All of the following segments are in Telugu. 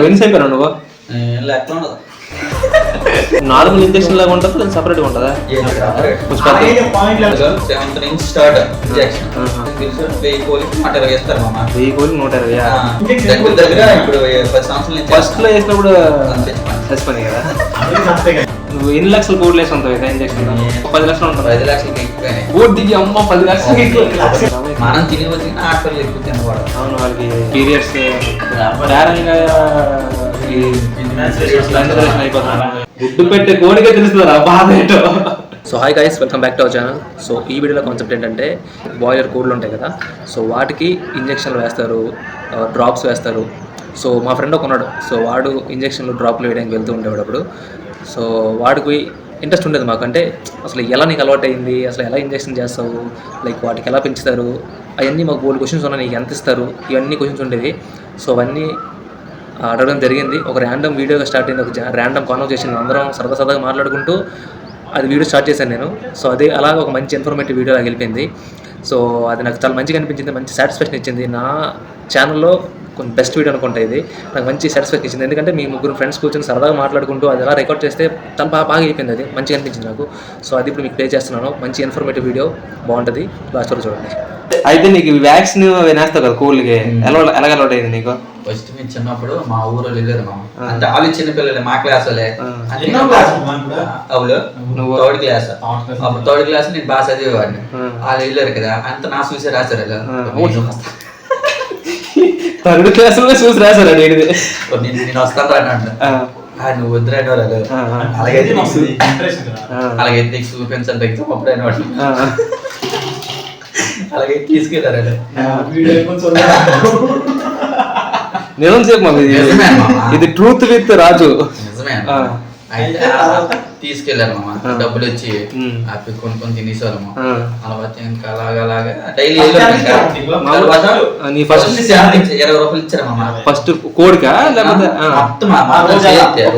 ఎన్ని అయిపోయినా నువ్వు ఎట్లా ఉండదు నార్మల్ ఇంజెక్షన్ లాగా ఉంటుంది సపరేట్గా ఉంటుందా? 7th నుంచి స్టార్ట్ ఇంజెక్షన్ 1000 కోలికి 120 వేస్తారు మామ. 1000 కోలికి 120 దగ్గర ఇప్పుడు 10 సంవత్సరాల నుంచి ఫస్ట్ లో వేసినప్పుడు చచ్చిపోయి కదా. నువ్వు ఎన్ని లక్షల కోట్లు వేసి ఉంటావు ఇంజెక్షన్? 10 లక్షలు ఉంటుంది. 5 లక్షలకి ఎక్కిపోయినాయి. కోటి దిగి అమ్మ 10 లక్షలకి మనం తిని వచ్చిన హాస్పిటల్ ఎక్కువ తినకూడదు. అవును, వాళ్ళకి పీరియడ్స్ గుడ్డు పెట్టే కోడికే తెలుస్తుందా బాధ ఏంటో. So hi guys, welcome back to our channel. So ఈ వీడియోలో కాన్సెప్ట్ ఏంటంటే, బాయిలర్ కోడ్లు ఉంటాయి కదా, సో వాటికి ఇంజక్షన్లు వేస్తారు, డ్రాప్స్ వేస్తారు. సో మా ఫ్రెండ్ ఒక ఉన్నాడు, సో వాడు ఇంజక్షన్లు డ్రాప్లు వేయడానికి వెళ్తూ ఉండేవాడు అప్పుడు. సో వాడికి ఇంట్రెస్ట్ ఉండేది మాకు, అంటే అసలు ఎలా నీకు అలవాటు అయింది, అసలు ఎలా ఇంజక్షన్ చేస్తావు, లైక్ వాటికి ఎలా పెంచుతారు, అవన్నీ మాకు బోల్డ్ క్వశ్చన్స్ ఉన్నాయి, నీకు ఎంత ఇస్తారు, ఇవన్నీ క్వశ్చన్స్ ఉండేవి. సో అవన్నీ అడగడం జరిగింది. ఒక ర్యాండమ్ వీడియోగా స్టార్ట్ అయింది, ఒక ర్యాండమ్ కాన్వర్సేషన్, అందరం సరదాగా మాట్లాడుకుంటూ అది వీడియో స్టార్ట్ చేశాను నేను. సో అదే అలాగ ఒక మంచి ఇన్ఫర్మేటివ్ వీడియో లాగా వెళ్ళిపోయింది. సో అది నాకు చాలా మంచిగా అనిపించింది, మంచి సాటిస్ఫాక్షన్ ఇచ్చింది. నా ఛానల్లో కొంచెం బెస్ట్ వీడియో అనుకుంటా ఇది, నాకు మంచి సాటిస్ఫాక్షన్ ఇచ్చింది. ఎందుకంటే మీ ముగ్గురు ఫ్రెండ్స్ కూర్చొని సరదాగా మాట్లాడుకుంటూ అది ఎలా రికార్డ్ చేస్తే చాలా బాగా అయిపోయింది, అది మంచిగా అనిపించింది నాకు. సో అది ఇప్పుడు మీకు ప్లే చేస్తున్నాను, మంచి ఇన్ఫర్మేటివ్ వీడియో, బాగుంటుంది, లాస్ట్ వరకు చూడండి. అయితే నీకు వ్యాక్సిన్ వేస్తావు కదా కోళ్ళకి, ఎలాగ అలవాటు అయింది నీకు? ఫస్ట్ మీరు చిన్నప్పుడు మా ఊరు వెళ్ళారు మా, అంటే వాళ్ళు చిన్న పిల్లలే, మా క్లాస్ వాళ్ళే. అవును, థర్డ్ క్లాస్. అప్పుడు థర్డ్ క్లాస్ నేను బాగా చదివేవాడిని. వాళ్ళు వెళ్ళారు కదా, అంత నా చూసి రాశారు. థర్డ్ క్లాస్ లో చూసి రాశారు. నేను వస్తాను రా అంట, నువ్వు వద్దురాని వాళ్ళు అలాగైతే నీకు చూపించాలి ఎగ్జామ్ అప్పుడు అయిన వాళ్ళు అలాగే తీసుకెళ్ళారు. నిజం చెప్పు, ఇది ట్రూత్ విత్ రాజు. నిజమే. అయితే తీసుకెళ్లారు మామ, డబ్బులు వచ్చి అవి కొనుక్కొని తినేసేవాళ్ళము. అలవాటు ఇంకా అలాగా డైలీ 20 రూపాయలు ఇచ్చారు మామ. ఫస్ట్ కోడికా లేకపోతే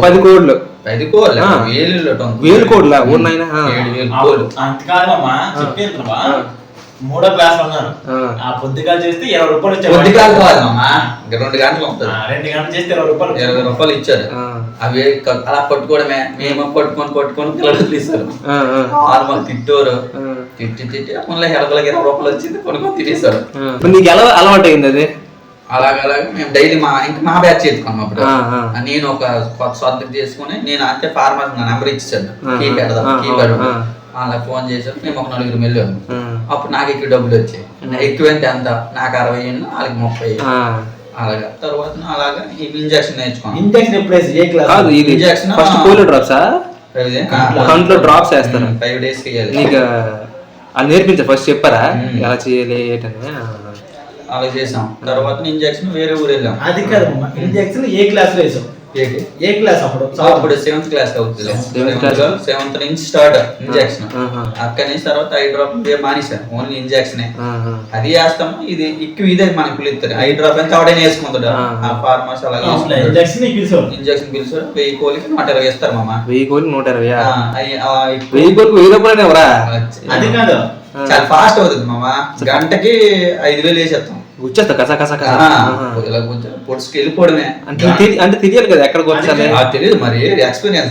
10 కోడ్లు? 10 కోడ్లు, 1000 కోడ్లా? 7,000 కోడ్లు. మూడో క్లాస్ ఉన్నారు. ఆ పొద్దుగాలు చేస్తే 20 రూపాయలు వచ్చారు. పొద్దుగాలు కాదు మామ, 2 గంటలు ఉంటుంది. 2 గంటలు చేస్తే 20 రూపాయలు ఇచ్చారు. అవి అలా పట్టుకోవడమే, మేము పట్టుకొని పిల్లలు తీసారు. మాకు తిట్టోరు, తిట్టి మళ్ళీ హెలకలకి 20 రూపాయలు వచ్చింది, కొనుక్కొని తినేసారు. నీకు ఎలా అలవాటు అయింది అది? అలాగే మేము డైలీ మా బ్యాచ్ చేస్తున్నాం. అప్పుడు నేను ఒక కొత్త సొంతం చేసుకుని, నేను అంతే ఫార్మర్ నెంబర్ ఇచ్చాను, కీ పెడదాం, కీ పెడదాం. అలా ఫోన్ చేశారు, మేము ఒక 4 వెళ్ళాము. అప్పుడు నాకు ఎక్కువ డబ్బులు వచ్చాయి. ఎక్కువైతే ఎంత, నాకు 60, వాళ్ళకి 30. అలాగా తర్వాత అలాగా ఇంజక్షన్ నేర్చుకున్నాను. Injection injection first coal drops, కంట్లో డ్రాప్స్ వేస్తారు. 5 days చేయాలి. నీకు అది నేర్పించారు, ఫస్ట్ చెప్పారా ఎలా చేయాలి ఏంటని? అలా చేసాం. తర్వాత ఇంజక్షన్ వేరే ఊరు వెళ్ళాం. అది కాదు, ఇంజక్షన్ ఏ క్లాస్ లో వేసాం? ఏ క్లాస్? అప్పుడు 7th క్లాస్ అవుతుంది. 7th నుంచి స్టార్ట్ ఇంజక్షన్. అక్కడి నుంచి తర్వాత 5 డ్రాప్ మానేసాను, ఓన్లీ ఇంజక్షన్. అది వేస్తాము. ఇది ఎక్కువ ఇదే మనకి పిలుస్తారు. 5 డ్రాప్ అంటే ఆవిడైనా వేసుకుంటాడు ఆ ఫార్మర్స్. అలాగే ఇంజక్షన్ పిలిచారు. 1000 కోలికి 120 వేస్తారు మామ. 1000 కోలికి 120? 1000 కోలికి 1000 రూపాయలు ఎవరా? అది కాదు, చాలా ఫాస్ట్ అవుతుంది మామ. గంటకి 5000 వేసేస్తాం. వచ్చేస్తా కసా కసా కసా ఇలా పొడుచుకు వెళ్ళిపోవడమే. అంటే తెలియదు కదా ఎక్కడికి వచ్చాలి, తెలియదు మరి. ఎక్స్పీరియన్స్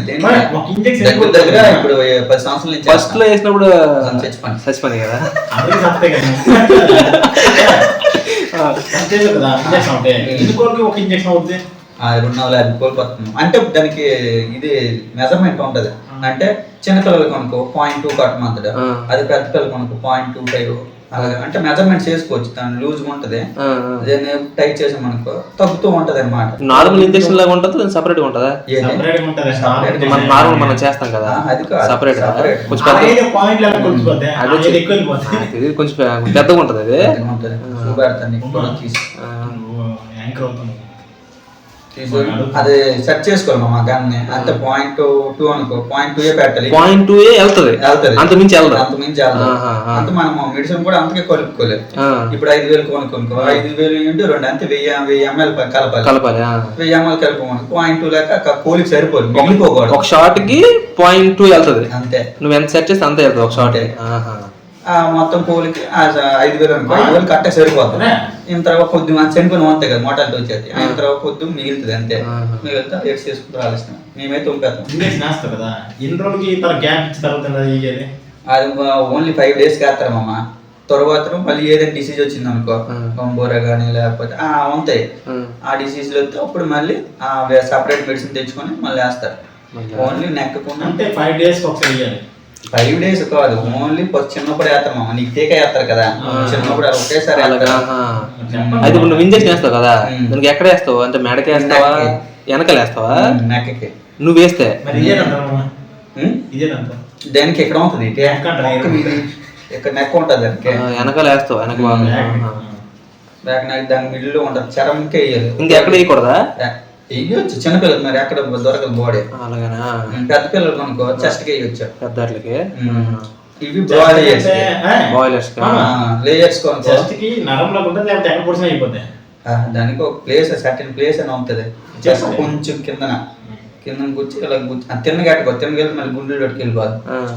దగ్గర ఇప్పుడు 10 సంవత్సరాల నుంచి. ఫస్ట్ లో వేసినప్పుడు చచ్చిపోయి కదా. ఒక ఇంజక్షన్ అవుతుంది 250 కోళ్ళు పడుతుంది. అంటే దానికి ఇది మెజర్మెంట్ ఉంటది. అంటే చిన్నపిల్లలకి అనుకో 0.2 కట్టమంతడు, అది పెద్ద పిల్లలకి అనుకో 0.25. అలాగే అంటే మెజర్మెంట్ చేసుకోవచ్చు, దాని లూజ్ ఉంటది. టైట్ చేసాం అనుకో తగ్గుతూ ఉంటది అనమాట. నార్మల్ ఇంజక్షన్ లాగా ఉంటుంది, సపరేట్ ఉంటదా? నార్మల్ మనం చేస్తాం కదా, సపరేట్ కొంచెం పెద్దగా ఉంటది. అది అది సెట్ చేసుకోవాలి మా గన్ని. అంటే 0.2 అనుకో, 0.2 పెట్టాలి. 0.2 వెళ్తుంది, అంత మించి వెళ్ళదు. అంత మనం మెడిసిన్ కూడా అంతకే కొలుపుకోలేదు. ఇప్పుడు 5000 కొనుక్కో, 5000 into 2 అంతే 1000 ml కలపాలి. 1000 ml కలుపుకోమని 0.2 లేక కోలికి సరిపోదు, మిగిలిపోకూడదు. ఒక షాట్ కి 0.2 వెళ్తుంది అంతే. నువ్వు ఎంత సెట్ చేస్తే అంతే వెళ్తుంది ఒక షాట్. మొత్తం కోలికి 5000 అనుకో, 5000 కట్టే సరిపోతుంది. ఇంత తర్వాత కొద్ది చనిపోయిన ఉంటాయి కదా మోటార్లు వచ్చేది ఆయన తర్వాత కొద్ది మిగులుతుంది అంతే మిగిలితే ఎడ్స్ చేసుకుంటూ రాలేస్తాం మేమైతే ఉంపేస్తాం ఇంజక్షన్ వేస్తారు కదా ఎన్ని రోజులకి గ్యాప్ ఇచ్చిన తర్వాత అది ఓన్లీ 5 days వేస్తారమ్మా తర్వాత మళ్ళీ ఏదైనా డిసీజ్ వచ్చింది అనుకో బొంబోరా కానీ లేకపోతే ఉంటాయి ఆ డిసీజ్ వస్తే అప్పుడు మళ్ళీ సపరేట్ మెడిసిన్ తెచ్చుకొని మళ్ళీ వేస్తారు ఓన్లీ నెక్ అంటే 5 days ఒకసారి వేయాలి 5 days కాదు ఓన్లీ చిన్నప్పుడు వేస్తామమ్మా నీకు టీకా వేస్తారు కదా చిన్నప్పుడు ఒకేసారి అయితే ఇప్పుడు నువ్వు ఇంజక్షన్ వేస్తావు కదా నువ్వు ఎక్కడ వేస్తావు అంటే మెడకి వేస్తావా వెనకాల వేస్తావా నెక్కి నువ్వు వేస్తే దానికి ఎక్కడ ఉంటుంది ఇక్కడ నెక్ ఉంటుంది దానికి వెనకాల వేస్తావు వెనక బ్యాక్ నెక్ దాని మిడిల్ లో ఉంటుంది చరంకే వేయాలి ఇంకెక్కడ వేయకూడదా వేయచ్చు చిన్నపిల్లలు మరి ఎక్కడ దొరకదు బాడీ పెద్ద పిల్లలు కొనుక్కో చెస్ట్ కి వేయచ్చు పెద్దలకి ఇవి బాయిలర్స్ లేయర్స్ కొనుక్కో దానికి ఒక ప్లేస్ సర్టెన్ ప్లేస్ అని ఉంటుంది కొంచెం కింద కూర్చి ఇలా కూర్చి తిన్నగట్టుకో తిన్నగెళ్ళి మళ్ళీ గుండెలు పట్టుకు వెళ్ళిపోదు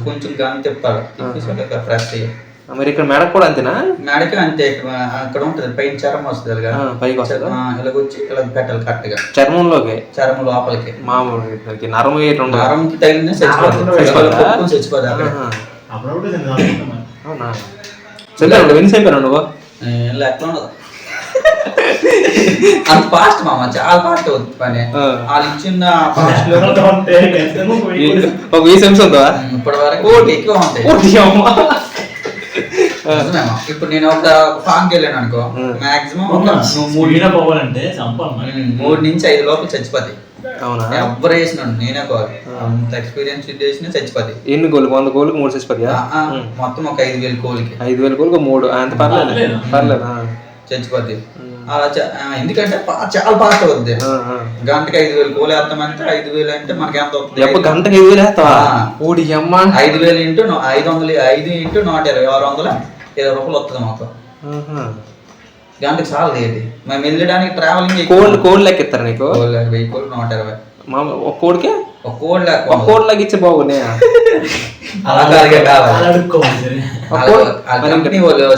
కొంచెం గన్ తిప్పాలి ఫ్రెష్ చేయాలి మరి ఇక్కడ మెడకు కూడా అంతేనా మెడకి అంతే అక్కడ ఉంటుంది పైన చర్మం వస్తుంది ఇలాగొచ్చి ఇలా పెట్టాలి కరెక్ట్ గా చర్మం లోపలికి మామూలు నరంకి తగిలిన చచ్చిపోదు ఎన్ని నువ్వు ఎట్లా ఉండదు అంత ఫాస్ట్ మామ చాలా ఫాస్ట్ అవుతుంది పని వాళ్ళు ఇచ్చిన ఫాస్ట్ లో ఒక 20 నిమిషం ఉందా ఇప్పటి వరకు ఎక్కువ ఉంటాయి ఇప్పుడు నేను ఒక ఫామ్కి వెళ్ళాను అనుకో మాక్సిమం 3 నుంచి 5 లోపల చచ్చిపోతాయి ఎవరు వేసినాడు నేనే కాదు అంత ఎక్స్పీరియన్స్ చేసిన చచ్చిపోతాయి ఎన్ని కోళ్ళు 100 కోళ్ళకి 3 చచ్చిపోతాయి మొత్తం ఒక 5,000 కోళ్ళకి 5,000 కోళ్ళకి 3 అంత పర్లేదు చచ్చిపోతాయి అలా ఎందుకంటే చాలా ఫాస్ట్ అవుతుంది గంటకి 5,000 కోళ్ళు వేస్తామంటే 5,000 అంటే మనకి ఎంత అవుతుంది గంటకి 5,000 వేస్తావా 5,000 ఇంటూ 500 5 ఇంటూ 120 620 రూపాయలు వస్తుంది మాకు గంటకి చాలా లేదు మేము వెళ్ళడానికి ట్రావెలింగ్ కోళ్ళు లెక్క ఇస్తారు నీకు 1000 కోళ్ళు 120 ఒక కోడికి ఒక కోడి లాగా ఇచ్చే బాగున్నాయి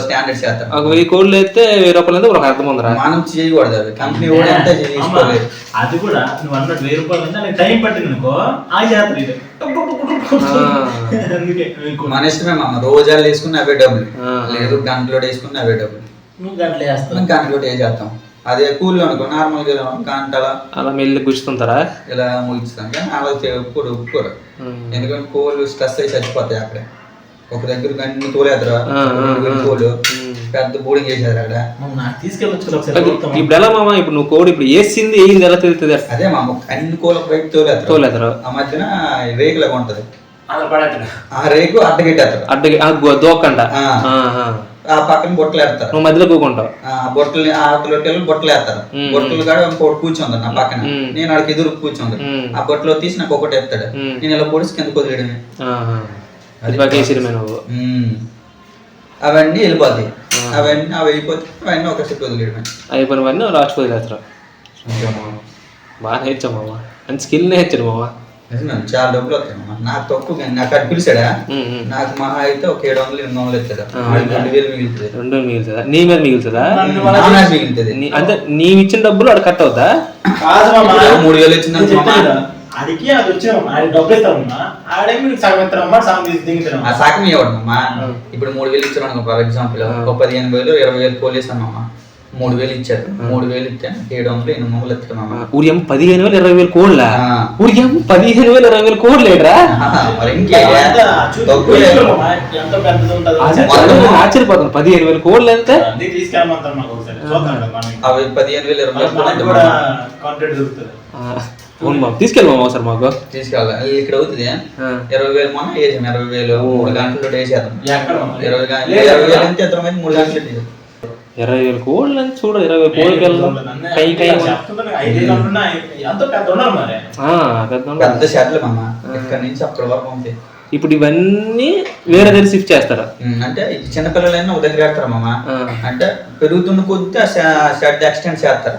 స్టాండర్డ్ చేస్తారు ఒక 1000 కోళ్ళు అయితే 1000 రూపాయలు అయితే ఒక అర్థం ఉందిరా మనం చేయకూడదు అది కంపెనీ కూడా అంతా చేసుకోలేదు అది కూడా నువ్వు అన్నట్టు 1000 రూపాయలు అంటే టైం పట్టింది అనుకో ఆ చేస్తారు మన ఇష్టమే మామ రోజాలు వేసుకుని అవే డబ్బులు లేదు గంటలో వేసుకుని అవే డబ్బులు గంటలో వేసేస్తాం అదే కూల్లో అనుకో నార్మల్ గా గంటల అలా మెల్లి గుచ్చుతుంటారా ఇలా ముగిస్తాం కానీ అలా ఒప్పుకోరు ఎందుకంటే కోళ్ళు స్ట్రెస్ అయి చచ్చిపోతాయి అక్కడ ఒక దగ్గర అన్ని తోలేదురా కోళ్ళు పెద్ద బోర్డింగ్ చేసేది అక్కడ ఇప్పుడు ఎలా మామ ఇప్పుడు నువ్వు కోడి ఇప్పుడు వేసింది వేయింది ఎలా తెలుస్తుంది అదే మామ అన్ని కోళ్ళకి బయట తోలేదురా ఆ మధ్యన రేకులాగా ఉంటది ఆ రేకు అడ్డగట్టేస్తారు దోకంట ఆ పక్కన బొట్టలు వేస్తారు నువ్వు మధ్యలో కూకుంటావు బొట్టలు బొట్టలు వేస్తారు బొట్టలు కూడా ఇంకోటి కూర్చోంది నా పక్కన నేను ఆడికి ఎదురు కూర్చోంది ఆ బొట్టలో తీసి నాకు ఒకటి ఎత్తాడు నేను ఇలా పొడిచి కింద వదిలేయడమే అవన్నీ వెళ్ళిపోతాయి అవన్నీ అవి అయిపోతే అవన్నీ ఒక సెట్ వదిలేయడమే అయిపోయినవన్నీ లాస్ట్ వదిలేస్తారు బాగా నేర్చావు మామ అంత స్కిల్ నేర్చాడు మామ చాలా డబ్బులు వస్తాయి నాకు తక్కువ నాకు అక్కడ పిలిచాడా నాకు మహా అయితే ఒక 700 800 ఇస్తాడు 2,000 మిగులుతుంది 2,000 మిగులుతుందా నీ మీద మిగులుతుందా మిగులుతుంది అంటే నీవు ఇచ్చిన డబ్బులు అక్కడ కట్ అవుతా 3,000 ఇచ్చింది అడిగి అది వచ్చామమ్మా డబ్బులు ఇస్తామమ్మా ఆడే మీరు సగం ఇస్తారమ్మా ఆ సాకం ఇవ్వడమ్మా ఇప్పుడు 3,000 ఇచ్చారు అనుకో ఫర్ ఎగ్జాంపుల్ ఒక 15,000 20,000 కోళ్ళు ఇస్తానమ్మా 3,000 ఇచ్చారు 3,000 ఇస్తే 700 800 ఇస్తామమ్మా ఊరియం 15,000 20,000 కోళ్ళ ఊరియం 15,000 20,000 కోళ్ళు లేడరా ఆశ్చర్యపోతాను 15,000 కోళ్ళు ఎంత అవి 15,000 తీసుకెళ్ళాము ఒకసారి మాకు తీసుకెళ్ళాలి ఇక్కడ అవుతుంది 20,000 మొన్న వేసాం 20,000 3 గంటలు వేసేద్దాం 20,000 అంటే 3 గంటలు 20,000 కోళ్ళు అని చూడ 20 కోళ్ళకి పెద్ద షర్ట్లు అమ్మ ఇక్కడ నుంచి అక్కడ వరకు ఉంటాయి ఇప్పుడు ఇవన్నీ వేరే దగ్గర షిఫ్ట్ చేస్తారా అంటే చిన్నపిల్లలైనా ఒక దగ్గర పెడతారమ్మా అంటే పెరుగుతున్న కొద్ది షర్ట్ ఎక్స్టెండ్ చేస్తారు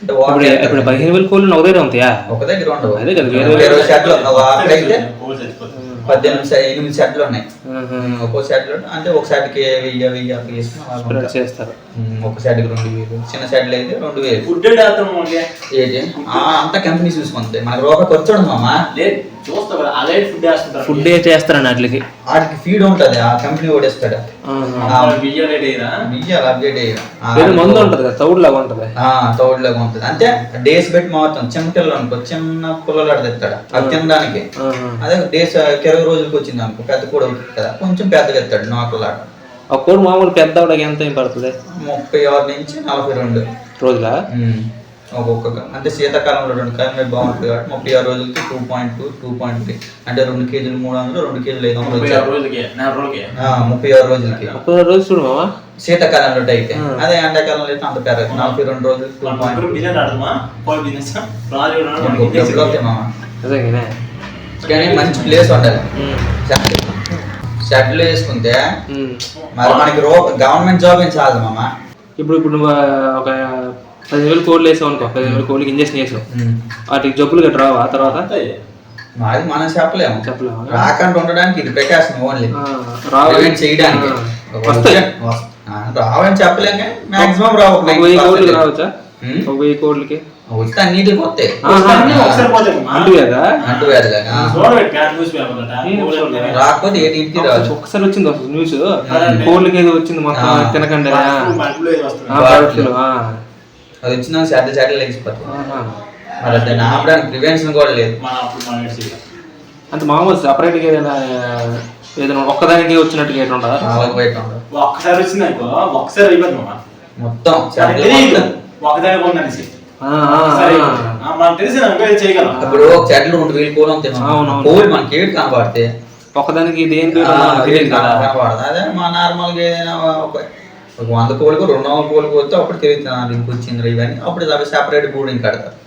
ఇప్పుడు 15,000 కోళ్ళు ఒక దగ్గర ఉంటాయా ఒక దగ్గర ఉండవు అదే కదా వేరే షర్ట్లు అక్కడైతే 8 సెట్లు ఉన్నాయి. ఒక్కో సెట్లు అంటే ఒక సెట్కి 1000 అట్లా చేస్తారు. ఒక సెట్కి 2000, చిన్న సెట్లు అయితే 2000. ఫుడ్ ఏంటి అంతా కంపెనీ చూసుకుంటే మనకు రూపాయి ఖర్చు ఉండదు మామ. ఫుడ్ ఏ చేస్తారండి వాటికి ఫీడ్ ఉంటది, ఆ కంపెనీ ఓడేస్తాడు. మందు ఉంటది కదా, తౌడు లాగా ఉంటది. తౌడు లాగా ఉంటది అంటే డేస్ పెట్టి మారుతాం. చిన్నపిల్లలు అనుకో, చిన్న పుల్లలు తెస్తాడు అది తినడానికి. అదే డేస్ 20 రోజులకి వచ్చింది అనుకో, పెద్ద కూడా అవుతుంది కదా, కొంచెం పెద్దగా ఎత్తాడు నోకలాట. ఆ కోడి మామూలు పెద్ద ఎంత ఏం పడుతుంది? 36 నుంచి 42 రోజుల ఒక్కొక్క. అంటే శీతాకాలంలో 2 క్లైమేట్ బాగుంటుంది కాబట్టి 36 రోజులకి 2.2, 2.3 అంటే 2 కేజీలు 300, 2 కేజీలు 500 36 రోజులకి. 36 రోజులు చూడు మామ శీతాకాలంలో అయితే. అదే ఎండాకాలంలో అయితే అంత పెరగదు. 42 రోజులకి 2.2 మామ. కానీ మంచి ప్లేస్ ఉండాలి. షెడ్లు వేసుకుంటే మరి మనకి గవర్నమెంట్ జాబ్ ఏం చాలదు మామ. ఇప్పుడు నువ్వు ఒక 10,000 కోళ్ళు వేసావు అనుకో, 10,000 కోళ్ళకి ఇంజక్షన్ వేసావు, వాటికి జబ్బులు గట్రా రావా తర్వాత? అది మనం చెప్పలేము. రాకుండా ఉండడానికి ఇది ప్రికాషన్ ఓన్లీ, చేయడానికి. రావని చెప్పలేం కానీ మాక్సిమం రావు. 1000 కోళ్ళకి రావచ్చా? 1000 కోళ్ళకి వస్తే అన్నిటికి వస్తాయి. రాకపోతే ఏటికి రాదు. ఒకసారి వచ్చింది న్యూస్, కోళ్ళకి ఏదో వచ్చింది మొత్తం తినకండి అది వచ్చిన చెడ్డలు లేచిపోతాయి. మరి దాన్ని ఆపడానికి ప్రివెన్షన్ కూడా లేదు. అంటే మామూలు సపరేట్ గా ఏదైనా ఒక్కదానికి వచ్చినట్టుగా ఏదో ఉండదా? ఒక్కసారి వచ్చింది అనుకో, ఒక్కసారి అయిపోతుంది మొత్తం. ఇప్పుడు ఒక చెట్లు 2000 కోళ్ళు ఉంటాయి. కోళ్ళు మనకి ఏడు కనబడితే ఒక్కదానికి దేనికి కనబడదు. అదే మా నార్మల్ గా ఏదైనా ఒక 100 కోళ్ళకు 200 కోళ్ళకు వస్తే అప్పుడు తిరుగుతున్నాను ఇంటికి వచ్చింది ఇవన్నీ. అప్పుడు సెపరేట్ బూడింగ్ కడతారు.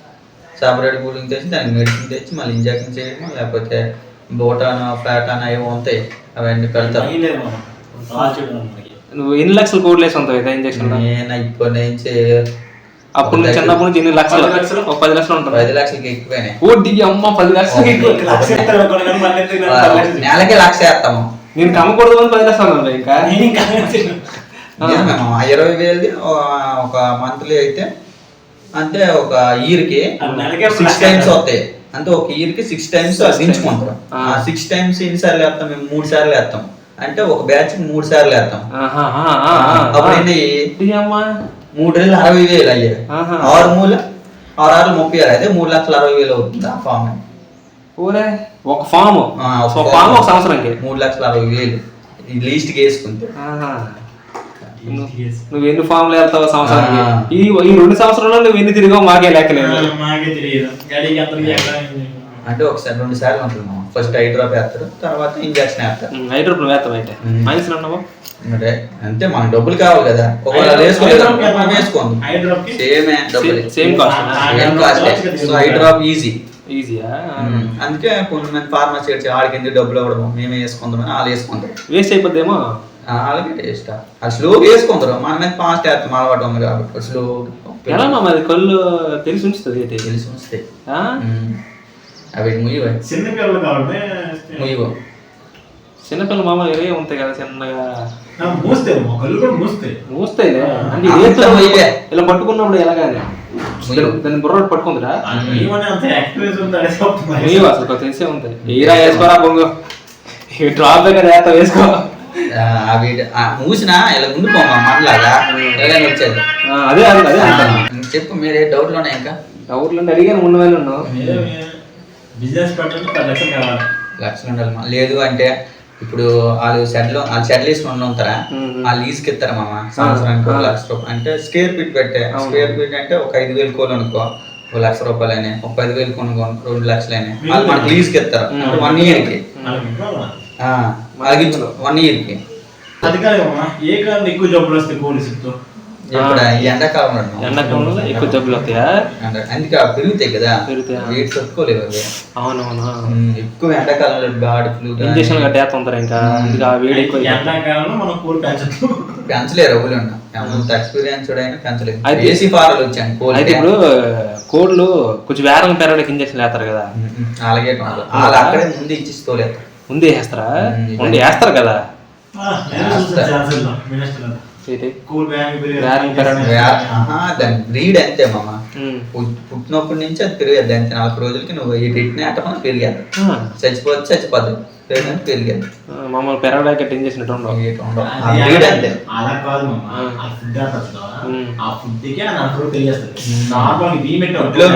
సెపరేట్ బూడింగ్ తెచ్చి దానికి మెడిసిన్ తెచ్చి మళ్ళీ ఇంజక్షన్ చేయడం, లేకపోతే బోటాన్ ఫ్లాటాన్ ఏమో ఉంటాయి అవన్నీ పెడతారు. నువ్వు ఎన్ని లక్షల కోట్లు వేసి ఉంటావు ఇంజక్షన్? నేను ఇప్పటి నుంచి అప్పుడు చిన్నప్పటి నుంచి ఎన్ని లక్షలు? ఒక 10 లక్షలు ఉంటుంది. 10 లక్షలకి ఎక్కువైనాయి. ఓ దిగి అమ్మ 10 లక్షలకి నెలకే 1,00,000 వేస్తాము. నేను కమ్మకూడదు అని 10 లక్షలు ఇంకా 20,000 ఒక మంత్లీ అయితే అంటే ఒక ఇయర్ కి 6 టైమ్స్ వస్తాయి. అంటే ఒక ఇయర్ కి 6 టైమ్స్ దించుకుంటాం. 6 టైమ్స్ ఎన్నిసార్లు వేస్తాం మేము? 3 సార్లు వేస్తాం. అంటే ఒక బ్యాచ్ 3 సార్లు వేస్తాం. అప్పుడు ఏంటి 3 నెలలు 60,000 అయ్యాయి. 6 మూల 6 6 30,000 అయితే 3,60,000 అవుతుంది ఆ ఫామ్. ఒక ఫామ్ ఒక సంవత్సరానికి 3,60,000 లీస్ట్ కి వేసుకుంటే. నువ్వు ఎన్ని ఫామ్లు వెళ్తావు సంవత్సరానికి? ఈ 2 సంవత్సరాల్లో నువ్వు ఎన్ని తిరిగావు మాకే లెక్కలేదు. అంటే ఒకసారి 2 సార్లు ఉంటుంది. ఫస్ట్ ఐ డ్రాప్ వేస్తారు, తర్వాత ఇంజక్షన్ వేస్తారు. ఐ డ్రాప్ నువ్వు వేస్తావు అయితే మైనస్లు అన్నావు అంటే అంతే, మనకు డబ్బులు కావాలి కదా. ఒకవేళ వేసుకోలేదు వేసుకోండి, same cost. So I drop ఈజీయా. అందుకే కొంతమంది ఫార్మసీ ఆడికి ఎందుకు డబ్బులు ఇవ్వడం, మేమే వేసుకుందాం అని వాళ్ళు వేసుకుంటారు. వేస్ట్ అయిపోద్దేమో అలాగే టేస్ట్. అది స్లో వేసుకుంటారు, మన మీద ఫాస్ట్ వేస్తాం అలవాటు ఉంది కాబట్టి స్లో. ఎలా మరి కళ్ళు తెలిసి ఉంచుతుంది? తెలిసి ఉంచుతాయి అవి ముయ్యవ. చిన్నపిల్లలు కాబట్టి ముయ్యవ. చిన్నపిల్లలు మామూలు ఎరే ఉంటాయి కదా చిన్నగా మూస్తాయి. అంటే ఇలా పట్టుకున్నప్పుడు ఎలాగానే దాన్ని బుర్ర పట్టుకుందిరా అసలు తెలిసే ఉంటాయి. ఏరా వేసుకోరా బొంగు డ్రాప్ దగ్గర వేసుకో. అవి మూసినా ఇలా ఉండిపోమా మనలాగా ఎలాగని వచ్చేది. అదే అదే అదే చెప్పు, మీరే డౌట్లు ఉన్నాయి? ఇంకా డౌట్లు అంటే అడిగాను 3,000 ఉన్నావు. బిజినెస్ లక్షలు ఉండాలి. లేదు అంటే ఇప్పుడు వాళ్ళు షెడ్లు వేసుకొని ఉంటారా, వాళ్ళు లీజ్కి ఇస్తారు మామ సంవత్సరానికి 1,00,000 రూపాయలు. అంటే స్క్వేర్ ఫీట్ పెట్టే, స్క్వేర్ ఫీట్ అంటే ఒక 5,000 కోళ్ళు అనుకో, 1,00,000 రూపాయలని. ఒక 10,000 కొనుక్కో 2 లక్షలని వాళ్ళు మనకి లీజ్కి ఇస్తారు 1 ఇయర్కి. 1 ఇయర్కి. అది కాదు ఏ కాలం ఎక్కువ జబ్బులు వస్తాయి కోళ్ళు చెప్తూ? ఇప్పుడు ఎండాకాలంలో ఎక్కువ జబ్బులు వస్తాయా? అందుకే పెరుగుతాయి కదా, రేట్ తట్టుకోలేవు అవి. అవునవును, ఎక్కువ ఎండాకాలంలో బాడీ ఫ్లూ ఇంజక్షన్ కట్టేస్తుంటారు. ఇంకా వేడి ఎక్కువ ఎండాకాలంలో మనం కోళ్ళు పెంచలేరు. అవ్వలు అంత ఎక్స్పీరియన్స్ అయినా పెంచలేదు. దేశీ ఫారాలు వచ్చాను కోళ్ళు. అయితే ఇప్పుడు కోళ్ళు కొంచెం వేరం పెరగడానికి ఇంజక్షన్ వేస్తారు కదా, అలాగే వాళ్ళు అక్కడే ముందు ఇచ్చి తోలేస్తారు. ముందే వేస్తారా? ముందు వేస్తారు కదా. దాని బ్రీడ్ అంతే మామ. పుట్టినప్పటి నుంచి అది పెరిగేది అంతే. 4 రోజులకి నువ్వు ఈ రిట్ని అట్టమని పెరిగేది. చచ్చిపోద్ది పెరిగేది. మమ్మల్ని పెరగడానికి ఏం చేసినట్టు అంతే. అలా కాదు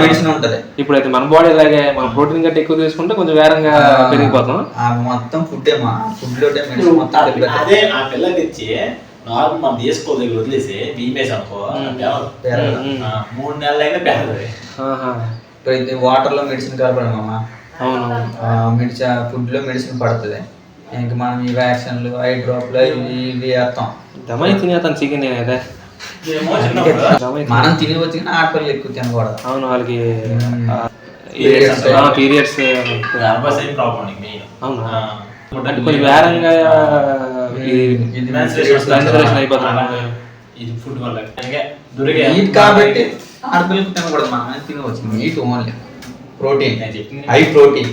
మెడిసిన్ ఉంటది. ఇప్పుడైతే మన బాడీ లాగే మన ప్రోటీన్ గట్టి ఎక్కువ తీసుకుంటే కొంచెం వేరంగా పెరిగిపోతాం. మొత్తం ఫుడ్ ఫుడ్ లో మెడిసిన్ మొత్తం అదే ఆ పిల్ల తెచ్చి నార్మల్ మనం తీసుకో దగ్గర వదిలేసి బీమేసి అనుకో 3 నెలలైనా పెరగదు. వాటర్ లో మెడిసిన్ కలపడం మామ. అవును. ఫుడ్ లో మెడిసిన్ పడుతుంది. ఇంక మనం ఈ వ్యాక్సిన్లు ఐ డ్రాప్లు ఇవి వేస్తాం. దమై తినేస్తాను చికెన్ నేనైతే. మనం తిని వచ్చి ఆడపిల్లలు ఎక్కువ తినకూడదు. అవును, వాళ్ళకి పీరియడ్స్ అవును కొంచెం వేరంగా కాబట్టి ఆడపిల్లలకు తినకూడదు. మనం తినవచ్చు. Meet only protein, high protein.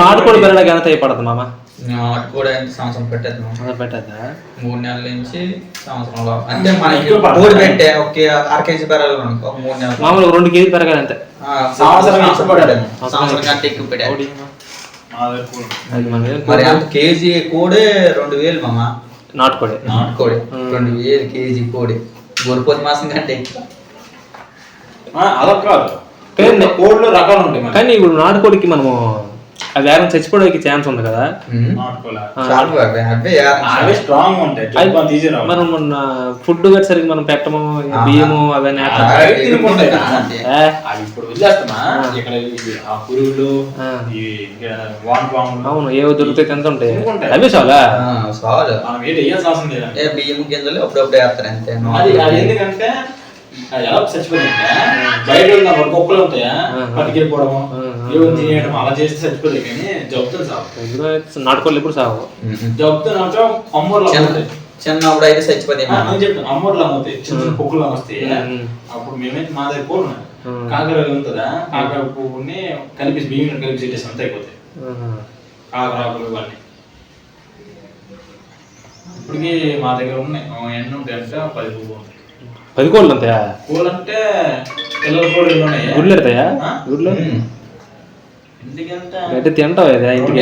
నాటుకోడి పెరగడానికి ఎంత అయిపడుతుంది మామ? నాటుకోడి అంటే సంవత్సరం పెట్టేది. 3 నెలల నుంచి సంవత్సరంలో. అంటే మనకి కోడి పెట్టే ఒక 1/2 కేజీ పెరగాలి అనుకో 3 నెలలు. మామూలుగా 2 కేజీ పెరగాలి అంతే. సంవత్సరం కంటే ఎక్కువ పెట్టాలి. మరి అంత కేజీ కోడే 2000 మామ. నాటుకోడి 2000 కేజీ కోడి. గొరిపోతి మాసం కంటే ఎక్కువ. అలా కాదు, కోడిలో రకాలు ఉంటాయి. కానీ ఇప్పుడు నాటుకోడికి మనము అది వేరే చచ్చిపోవడానికి ఛాన్స్ ఉంది కదా. మనం మొన్న ఫుడ్ సరిగ్గా మనం పెట్టము, బియ్యము అవన్నీ అవును ఏవో దొరుకుతాయి తింటుంటాయి. అవి చాలా బియ్యం గింజలు అప్పుడప్పుడు వేస్తారు అంతే. ఎందుకంటే ఎలా చచ్చిపోయిందంటే బయట కుక్కలు ఉంటాయా పట్టుకెళ్ళిపోవడము తినేయడం అలా చేస్తే చచ్చిపోతాయి. కానీ జబ్బుతో సాగు నాటుకోళ్ళు ఎప్పుడు సాగు. జబ్బుతో నాటం అమ్మూర్లో చిన్నప్పుడు అయితే చచ్చిపోతాయి. నేను చెప్తాను అమ్మూర్లో అవుతాయి. చిన్న కుక్కలు వస్తాయి. అప్పుడు మేమైతే మా దగ్గర కూర కాకర ఉంటుందా, కాకర పువ్వుని కలిపి బియ్యం కలిపి చెట్టేసి అంత అయిపోతాయి. కాకరాకులు ఇవన్నీ ఇప్పటికి మా దగ్గర ఉన్నాయి. ఎన్ని ఉంటాయి అంటే 10 పువ్వులు ఉంటాయి. 10 కోళ్ళు ఉంటాయా? కోళ్ళు అంటే పిల్లల కోళ్ళు ఉన్నాయి. గుడ్లు ఎడతాయా? గుడ్లు అంటే తింటావు కదా ఇంటికి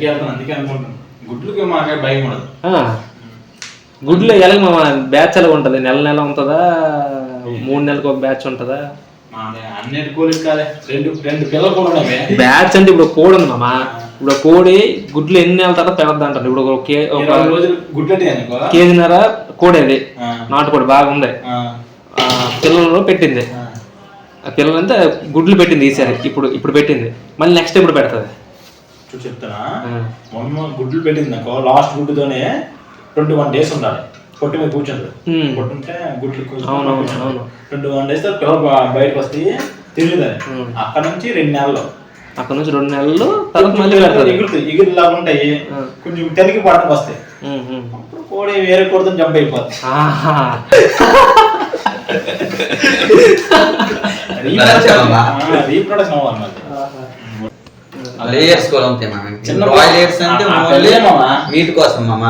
వెళ్తాను. అందుకే అనుకుంటాను గుడ్లకి మాకే భయం ఉండదు. గుడ్లు ఎలాగ మా బ్యాచ్ ఎలా ఉంటుంది? నెల ఉంటుందా? 3 నెలలకు ఒక బ్యాచ్ ఉంటుందా? అన్నిటి కోళ్ళు కాదే, 2 పిల్లల కోళ్ళు ఉన్నాయి. బ్యాచ్ అంటే ఇప్పుడు కోడి ఉంది మామ. ఇప్పుడు కోడి గుడ్లు ఎన్ని నెలల తర్వాత పెరద్దు అంటారు. ఇప్పుడు ఒక కేజీన్నర కోడి అది నాటుకోడి బాగుంది. పిల్లలు పెట్టింది. ఆ పిల్లలు అంతా గుడ్లు పెట్టింది ఈసారి. ఇప్పుడు పెట్టింది. మళ్ళీ నెక్స్ట్ ఎప్పుడు పెడుతుంది చెప్తానా? మొన్న గుడ్లు పెట్టింది అనుకో, లాస్ట్ గుడ్డుతోనే 21 days ఉండాలి. పొట్టు మీద కూర్చుంటుంది. పొట్టుంటే గుడ్లు 21 days పిల్లలు బయటకు వస్తే తిరుగుతుంది. అక్కడ నుంచి 2 నెలలు. అక్కడ నుంచి 2 నెలలు తర్వాత మళ్ళీ ఎగురు లాగా ఉంటాయి. కొంచెం తెలికి పడటం వస్తాయి. అప్పుడు కోడి వేరే కోడితో జంప్ అయిపోతుంది. రీప్రొడక్షన్ అవ్వాలి. లేయర్స్ కూడా ఉంటాయి మామ. బాయిలర్స్ అంటే ఓన్లీ మీట్ కోసం మామ.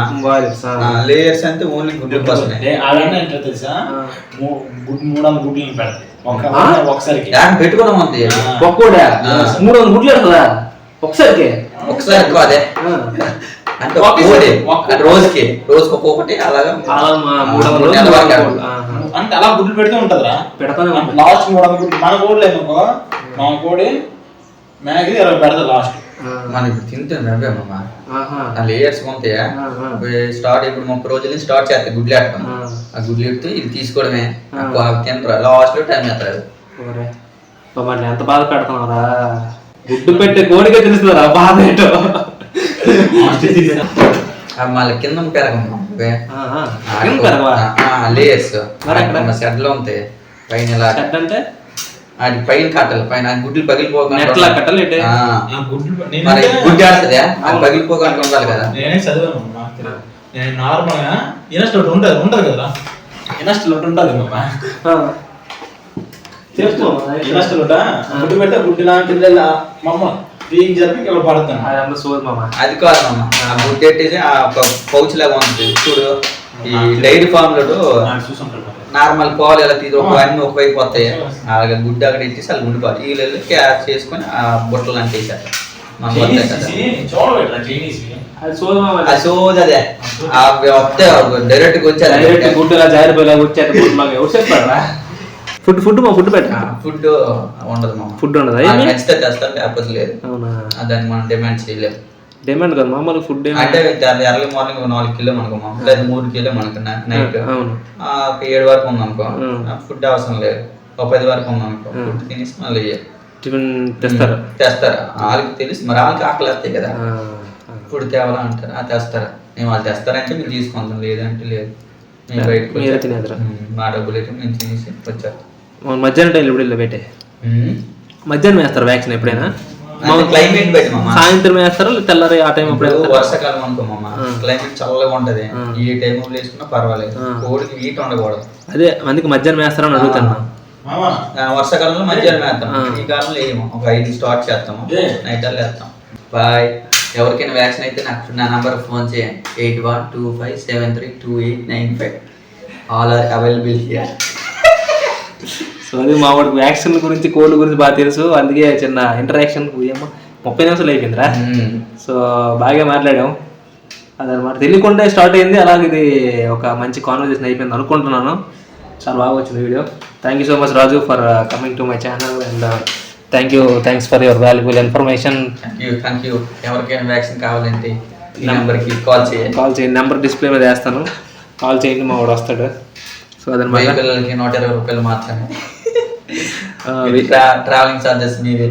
లేయర్స్ అంటే ఓన్లీ గుడ్ల కోసం. తెలుసా 300 గుడ్లు పెడతాయి ఒకసారికి. పెట్టుకున్నాం అంతే. 300 గుడ్లు పెడతా ఒకసారి అదే అంటే రోజుకి ఒక్కొక్కటి అలాగా అంటే అలా గుడ్లు పెడుతూ ఉంటదిరా. లాస్ట్ 300 గుడ్లు మన కోడి లేదనుకో, మా కోడి మ్యాగీ 20 పెడతా లాస్ట్. మనం ఇప్పుడు తింటుంది అవే అమ్మా. లేయర్స్ ఉంటాయా స్టార్ట్. ఇప్పుడు 30 రోజుల నుంచి స్టార్ట్ చేస్తాయి గుడ్లు వేస్తాం. ఆ గుడ్లు ఎడితే ఇది తీసుకోవడమే. తింటారు లాస్ట్ లో టైం చేస్తారు. ఎంత బాధ పెడతారా? గుడ్డు పెట్టే కోడికే తెలుస్తుందా బాధ ఏంటో. మళ్ళీ కింద పెరగమ్మా లేయర్స్ షెడ్ లో ఉంటాయి. పైన అంటే అది పైన కట్టాలి. పైన గుడ్లు పగిలిపోకుండా గుడ్డు ఆడుతుంది. అది పగిలిపోకుండా ఉండాలి కదా. నేనే చదివాను. నేను నార్మల్ గా ఇన్స్టిట్యూట్ ఉంటది కదా. ఇన్స్టిట్యూట్ ఉంటుంది ఇన్స్టిట్యూట్ గుడ్డు పెడితే గుడ్డు లాంటిది. మా అమ్మ దీనికి జరిపి ఇక్కడ పడుతుంది. అదంతా సోది మామ. అది కాదు మామ, ఆ గుడ్డు పెట్టేసి ఆ ఒక పౌచ్ లాగా ఉంటుంది చూడు. ఈ డైరీ ఫామ్ లో చూసుంటారు నార్మల్ పాలు ఎలా తీసి అన్ని ఒకవైపు వస్తాయి, అలాగే గుడ్డు అక్కడ ఇచ్చేసి అలా ఉండిపోవాలి. వీళ్ళు క్యాచ్ చేసుకొని ఆ బుట్టలు అంటే వేసారు. అది సోది మామ. అది సోది అదే వస్తే డైరెక్ట్ గా వచ్చారు. డైరెక్ట్ గుడ్డు ఇలా జారిపోయేలాగా వచ్చేది గుడ్డులాగా. ఎవరు చెప్పారా? ఫుడ్ పెట్టా. ఫుడ్ ఉండదు మామ. ఫుడ్ ఉండదా? నచ్చితే తెస్తారు, లేకపోతే లేదు. అవునా? దాన్ని మనం డిమాండ్ చేయలేము. డిమాండ్ కదా మామూలు ఫుడ్ అంటే ఎర్లీ మార్నింగ్ 4 కిలో మనకు మామ, లేదా 3 కిలో మనకు నైట్ 7 వరకు ఉంది అనుకో, ఫుడ్ అవసరం లేదు. ఒక 10 వరకు ఉంది అనుకో, ఫుడ్ తినేసి మళ్ళీ టిఫిన్ తెస్తారు. వాళ్ళకి తెలిసి మరి వాళ్ళకి ఆకలి వస్తాయి కదా, ఫుడ్ తేవాలా అంటారు. అది తెస్తారు. మేము వాళ్ళు తెస్తారంటే మేము తీసుకుంటాం, లేదంటే లేదు. మేము బయటకు మా డబ్బులు అయితే మేము తినేసి వచ్చారు. మధ్యాహ్నం టైం ఇప్పుడు ఇలా పెట్టే మధ్యాహ్నం వేస్తారు వ్యాక్సిన్ ఎప్పుడైనా? క్లైమేట్ బట్టి మామ. సాయంత్రం వేస్తారా తెల్లారి ఆ టైం? ఇప్పుడు వర్షాకాలం అనుకో మామ, క్లైమేట్ చల్లగా ఉంటది, ఈ టైం వేసుకున్నా పర్వాలేదు. కోడికి హీట్ ఉండకూడదు. అదే అందుకే మధ్యాహ్నం వేస్తారని అడుగుతాను. వర్షాకాలంలో మధ్యాహ్నం వేస్తాం, ఈ కాలంలో వేయము. ఒక 5 స్టార్ట్ చేస్తాము, నైట్ అల్లా వేస్తాం. బాయ్. ఎవరికైనా వ్యాక్సిన్ అయితే నాకు నా నంబర్ ఫోన్ చేయండి, 8125732895. All are available here. So అది మా వాడికి వ్యాక్సిన్ గురించి కోల్డ్ గురించి బాగా తెలుసు, అందుకే చిన్న ఇంటరాక్షన్ 30 నిమిషాలు అయిపోయిందిరా. సో బాగా మాట్లాడాం, అదనమాట. తెలియకుండా స్టార్ట్ అయింది, అలాగే ఇది ఒక మంచి కాన్వర్జేషన్ అయిపోయింది అనుకుంటున్నాను. చాలా బాగా వచ్చింది video. Thank you so much Raju for coming to my channel and thanks for your valuable information. Thank you. ఎవరికైనా వ్యాక్సిన్ కావాలంటే ఈ నెంబర్కి కాల్ చేయండి. నెంబర్ డిస్ప్లే మీద వేస్తాను, కాల్ చేయండి, మా వాడు వస్తాడు. సో అదనమాట. పిల్లలకి 120 రూపాయలు మాత్రమే. ట్రావెలింగ్ ఛార్జెస్ మీదే.